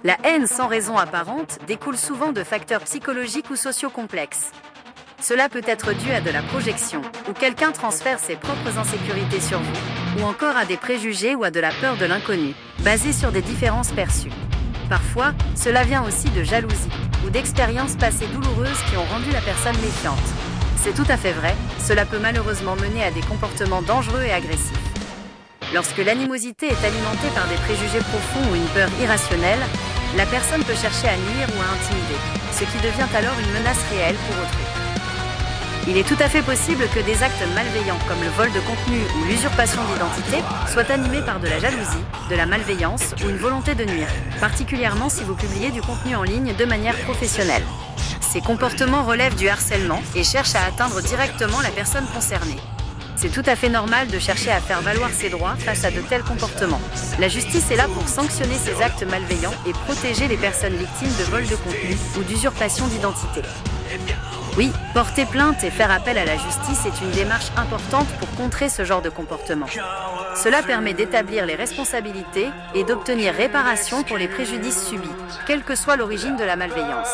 La haine sans raison apparente découle souvent de facteurs psychologiques ou sociaux complexes. Cela peut être dû à de la projection, où quelqu'un transfère ses propres insécurités sur vous, ou encore à des préjugés ou à de la peur de l'inconnu, basés sur des différences perçues. Parfois, cela vient aussi de jalousie, ou d'expériences passées douloureuses qui ont rendu la personne méfiante. C'est tout à fait vrai, cela peut malheureusement mener à des comportements dangereux et agressifs. Lorsque l'animosité est alimentée par des préjugés profonds ou une peur irrationnelle, la personne peut chercher à nuire ou à intimider, ce qui devient alors une menace réelle pour autrui. Il est tout à fait possible que des actes malveillants comme le vol de contenu ou l'usurpation d'identité soient animés par de la jalousie, de la malveillance ou une volonté de nuire, particulièrement si vous publiez du contenu en ligne de manière professionnelle. Ces comportements relèvent du harcèlement et cherchent à atteindre directement la personne concernée. C'est tout à fait normal de chercher à faire valoir ses droits face à de tels comportements. La justice est là pour sanctionner ces actes malveillants et protéger les personnes victimes de vol de contenu ou d'usurpation d'identité. Oui, porter plainte et faire appel à la justice est une démarche importante pour contrer ce genre de comportement. Cela permet d'établir les responsabilités et d'obtenir réparation pour les préjudices subis, quelle que soit l'origine de la malveillance.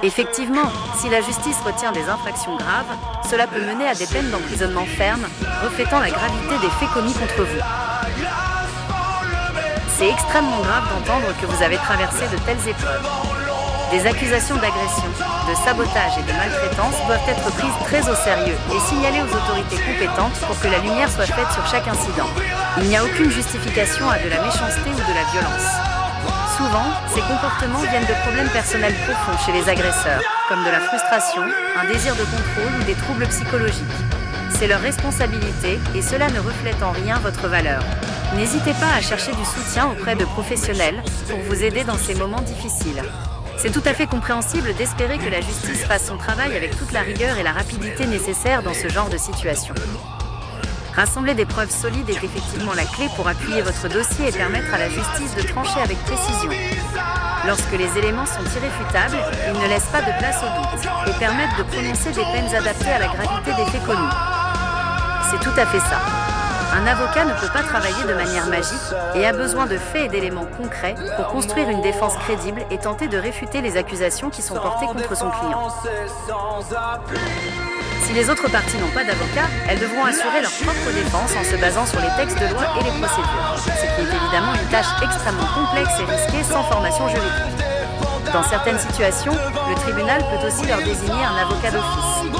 Effectivement, si la justice retient des infractions graves, cela peut mener à des peines d'emprisonnement fermes, reflétant la gravité des faits commis contre vous. C'est extrêmement grave d'entendre que vous avez traversé de telles épreuves. Des accusations d'agression, de sabotage et de maltraitance doivent être prises très au sérieux et signalées aux autorités compétentes pour que la lumière soit faite sur chaque incident. Il n'y a aucune justification à de la méchanceté ou de la violence. Souvent, ces comportements viennent de problèmes personnels profonds chez les agresseurs, comme de la frustration, un désir de contrôle ou des troubles psychologiques. C'est leur responsabilité et cela ne reflète en rien votre valeur. N'hésitez pas à chercher du soutien auprès de professionnels pour vous aider dans ces moments difficiles. C'est tout à fait compréhensible d'espérer que la justice fasse son travail avec toute la rigueur et la rapidité nécessaires dans ce genre de situation. Rassembler des preuves solides est effectivement la clé pour appuyer votre dossier et permettre à la justice de trancher avec précision. Lorsque les éléments sont irréfutables, ils ne laissent pas de place au doute et permettent de prononcer des peines adaptées à la gravité des faits commis. C'est tout à fait ça. Un avocat ne peut pas travailler de manière magique et a besoin de faits et d'éléments concrets pour construire une défense crédible et tenter de réfuter les accusations qui sont portées contre son client. Si les autres parties n'ont pas d'avocat, elles devront assurer leur propre défense en se basant sur les textes de loi et les procédures, ce qui est évidemment une tâche extrêmement complexe et risquée sans formation juridique. Dans certaines situations, le tribunal peut aussi leur désigner un avocat d'office.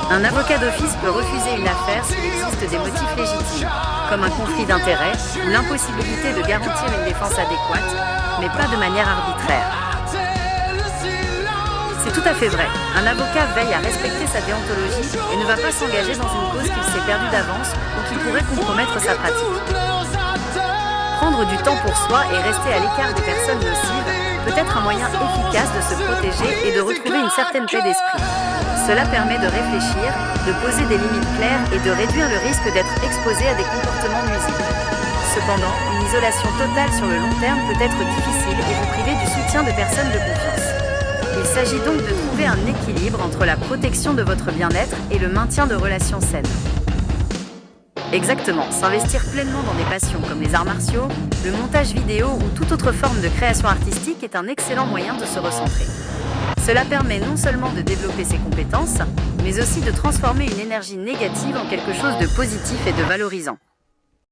Un avocat d'office peut refuser une affaire s'il existe des motifs légitimes, comme un conflit d'intérêts ou l'impossibilité de garantir une défense adéquate, mais pas de manière arbitraire. C'est tout à fait vrai. Un avocat veille à respecter sa déontologie et ne va pas s'engager dans une cause qu'il s'est perdue d'avance ou qui pourrait compromettre sa pratique. Prendre du temps pour soi et rester à l'écart des personnes nocives peut être un moyen efficace de se protéger et de retrouver une certaine paix d'esprit. Cela permet de réfléchir, de poser des limites claires et de réduire le risque d'être exposé à des comportements nuisibles. Cependant, une isolation totale sur le long terme peut être difficile et vous priver du soutien de personnes de confiance. Il s'agit donc de trouver un équilibre entre la protection de votre bien-être et le maintien de relations saines. Exactement, s'investir pleinement dans des passions comme les arts martiaux, le montage vidéo ou toute autre forme de création artistique est un excellent moyen de se recentrer. Cela permet non seulement de développer ses compétences, mais aussi de transformer une énergie négative en quelque chose de positif et de valorisant.